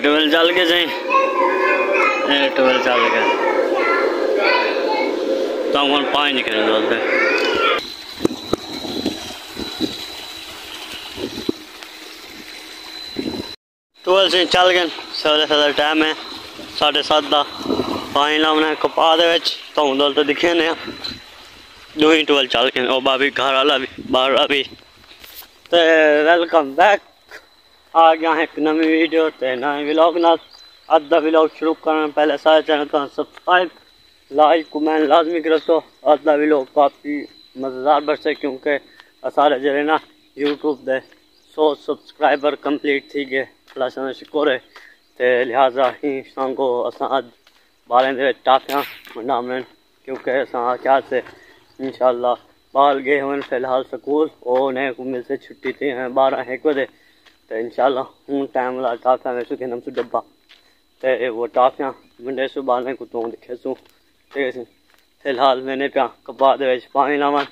twelve चल के सही 12 चल गए तो हम 5 निकलने बोलते 12 से चल गए सवेरे टाइम है 7:30 का पानी लाने कपा तो दौल तो दिखे ने 12 चल गए और भाभी घर वाला भी बाहर वाला भी तो वेलकम बैक आ गया है एक नवी वीडियो ते नए व्लॉग नाल अज दा व्लॉग शुरू करने पहले सारे चैनल को सब्सक्राइब लाइक कमेंट लाजमी करो तो अज दा व्लॉग काफ़ी मज़ेदार बरसे क्योंकि सारे जरे ना यूट्यूब दे 100 सब्सक्राइबर कंप्लीट थी गए अल्लाह से शुक्र है ते लिहाजा ही शाम को असा अज बालें दे टाफियां बनाने क्योंकि असा क्या से इंशाल्लाह बाहर गए हुए फिलहाल स्कूल और नए मिल से छुट्टी थी 12-1 बजे तो इंशाल्लाह हूँ टाइम वाला टाफियां में सुखे नमसू डब्बा तो वो टाफियां मंडे सु बालें को तो दिखे सू ठीक है फिलहाल मैंने प्या कपा दे पानी लावन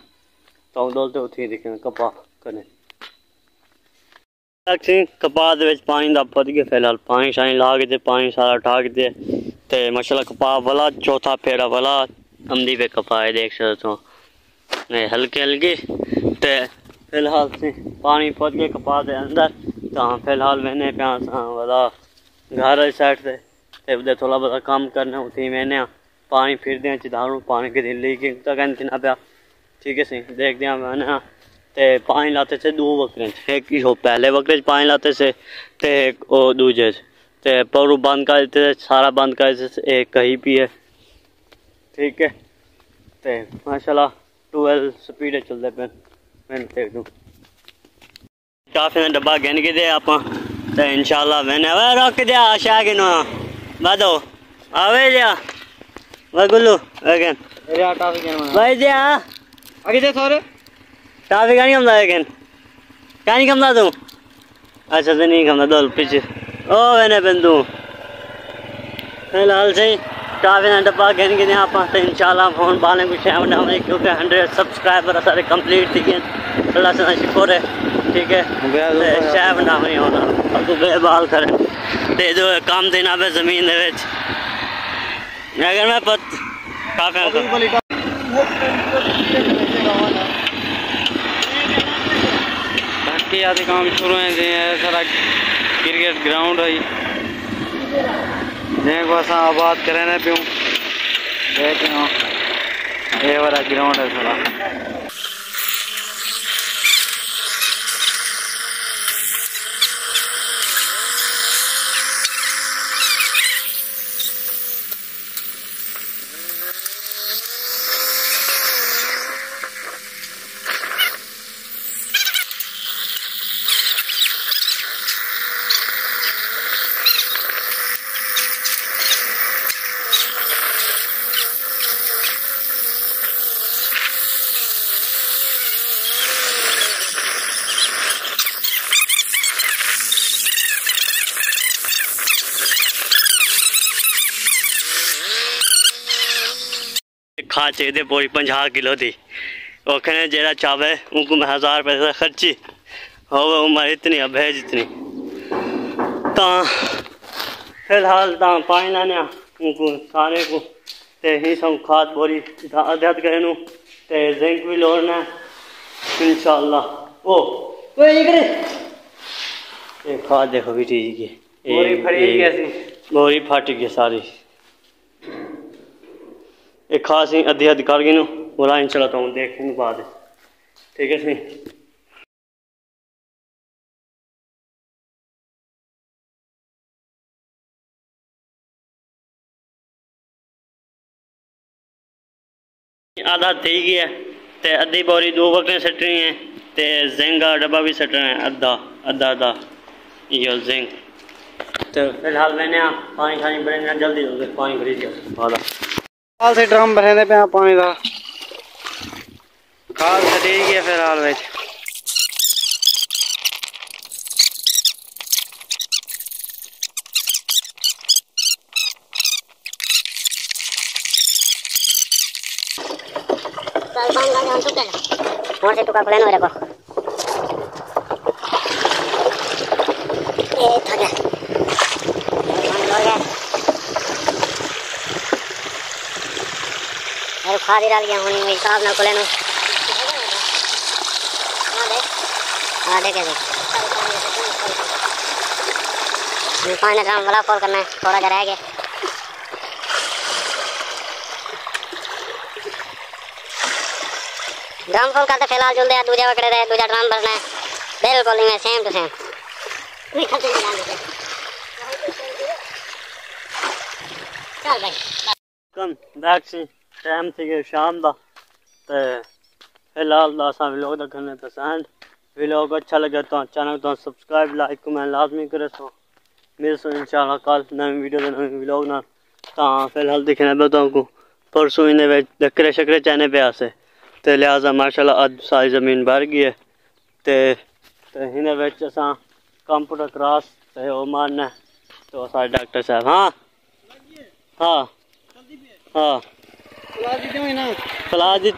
तो डोलते उठी दिखे कपा कने कपा दे पानी दा पद गया फिलहाल पानी शानी ला के पानी सारा ठाक दे ते माशाल्लाह कपा वाला चौथा फेरा वाला अमदी पे कपा है देख सकते हो हल्के हल्के ते फिलहाल से पानी पद गए कपा दे अंदर तो फिलहाल मैंने प्यास वाला घर साइड से उधर थोड़ा बहुत काम करना उठी मैंने पानी फिर दें चिदारू पानी की लीकिंग तो कहते ना पाया ठीक है सही देख दिया मैंने ते पानी लाते से 2 बकरे एक हो पहले बकरे पानी लाते से ते वो दूजे ते परू बंद कर देते सारा बंद कर देते एक कहीं भी है ठीक है ते माशाल्लाह 12 स्पीड चलते पे मैंने देख दूँ काफ़ी डब्बा गिन के दे आप इंशाल्लाह मैंने रोक दिया आशा के नो बादो आवे जा गुल्लू अगेन भाई दिया आगे दे थोड़े टाफी का नहीं कमदा लेकिन क्या नहीं कमदा तू अच्छा तो नहीं कमदा दो पीछे ओ मैंने बंदू फिलहाल से टाफी का डब्बा गिन के आप तो इंशाल्लाह फोन बालें कुछ बनावे क्योंकि 100 सब्सक्राइबर सारे कंप्लीट थी गए अल्लाह से शुक्र है ठीक है शाह बनावे होना अब तो बेबाल करें ते जो काम देना पे जमीन दे विच अगर मैं काफी बाकी आदि काम शुरू है सारा क्रिकेट ग्राउंड है जिनको अस आबाद करें प्यूँ देख ये वाला ग्राउंड है सारा खा चाहिए पूरी 50 किलो थी ओखने जरा चावे उनको 1000 रुपये खर्ची हो उम्र इतनी भेज इतनी तो फिलहाल पानी लाने उनको सारे को ते ही सब खाद बोरी अध्यत करें ते जिंक भी लोड़ना इंशाल्लाह ओ कोई करे ये खाद देखो भी ठीक है बोरी फट गई सारी एक खास ही अद्धी अद्धी कर गई बोला इन चलाता हूँ देखने बाद ठीक है सही आधा थी गया ते अद्धी बोरी 2 बकरे सटनी है ते जिंक का डब्बा भी सटना है अद्धा अद्धा अद्धा यो जिंक तो फिलहाल मैंने पानी खानी भरना जल्दी पानी भरी दिया खाल से ड्रम भरे पे पानी का खाल से ठीक है फिलहाल में से टुका खुले ना खादी डाल गया हूँ मेरे हिसाब ना खुले हाँ देखे पानी ड्राम वाला फॉल करना है थोड़ा जरा है ड्रम फॉल करते फिलहाल जुल दिया दूजा पकड़े रहे दूजा ड्रम भरना है बिल्कुल ही सेम टू सेम चल भाई कम बैक से टाइम थी शाम का तो फिलहाल असा व्लॉग देखने पसंद व्लॉग अच्छा लगे तो चैनल तो सब्सक्राइब लाइक कमेंट लाजमी करे सो मिल सो इंशाल्लाह कल नई वीडियो नई व्लॉग ना फिलहाल दिखने बताऊँ को परसों इन्हें डकरे शकरे चाहने पे आसे तो लिहाजा माशाल्लाह अज सारी जमीन भर गई है तो इन्हें असा कंप्यूटर क्लास तो वो मारना तो सारे डॉक्टर साहब हाँ हाँ हाँ क्लास